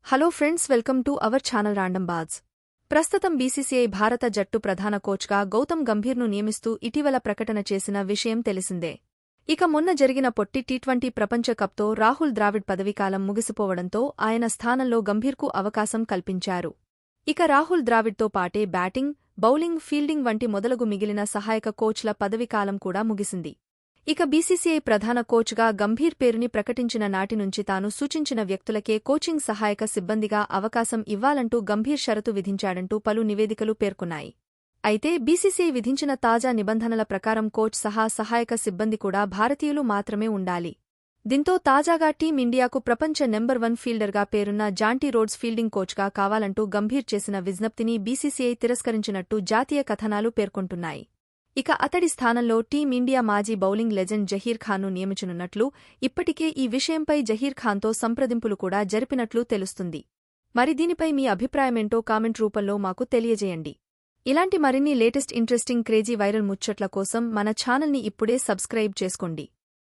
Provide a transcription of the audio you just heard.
Hello friends, welcome to our channel Random Baaz. ప్రస్తుతం BCCI భారత జట్టు ప్రధాన కోచ్గా గౌతమ్ గంభీర్ను నియమిస్తూ ఇటీవల ప్రకటన చేసిన విషయం తెలిసిందే. ఇక మొన్న జరిగిన పొట్టి టీ20 ప్రపంచ కప్తో రాహుల్ ద్రావిడ్ పదవీకాలం ముగిసిపోవడంతో ఆయన స్థానంలో గంభీర్కు అవకాశం కల్పించారు. ఇక రాహుల్ ద్రావిడ్తో పాటే బ్యాటింగ్, బౌలింగ్, ఫీల్డింగ్ వంటి మొదలగు మిగిలిన సహాయక కోచ్ల పదవీకాలం కూడా ముగిసింది. ఇక బీసీసీఐ ప్రధాన కోచ్గా గంభీర్ పేరుని ప్రకటించిన నాటి నుంచి తాను సూచించిన వ్యక్తులకే కోచింగ్ సహాయక సిబ్బందిగా అవకాశం ఇవ్వాలంటూ గంభీర్ షరతు విధించాడంటూ పలు నివేదికలు పేర్కొన్నాయి. అయితే బీసీసీఐ విధించిన తాజా నిబంధనల ప్రకారం కోచ్ సహా సహాయక సిబ్బంది కూడా భారతీయులు మాత్రమే ఉండాలి. దీంతో తాజాగా టీమిండియాకు ప్రపంచ నెంబర్ 1 ఫీల్డర్గా పేరున్న జాంటీ రోడ్స్ ఫీల్డింగ్ కోచ్గా కావాలంటూ గంభీర్ చేసిన విజ్ఞప్తిని బీసీసీఐ తిరస్కరించినట్టు జాతీయ కథనాలు పేర్కొంటున్నాయి. ఇక అతడి స్థానంలో టీమిండియా మాజీ బౌలింగ్ లెజెండ్ జహీర్ ఖాన్ను నియమించనున్నట్లు, ఇప్పటికే ఈ విషయంపై జహీర్ ఖాన్తో సంప్రదింపులు కూడా జరిపినట్లు తెలుస్తుంది. మరి దీనిపై మీ అభిప్రాయమేంటో కామెంట్ రూపంలో మాకు తెలియజేయండి. ఇలాంటి మరిన్ని లేటెస్ట్ ఇంట్రెస్టింగ్ క్రేజీ వైరల్ ముచ్చట్ల కోసం మన ఛానల్ని ఇప్పుడే సబ్స్క్రైబ్ చేసుకోండి.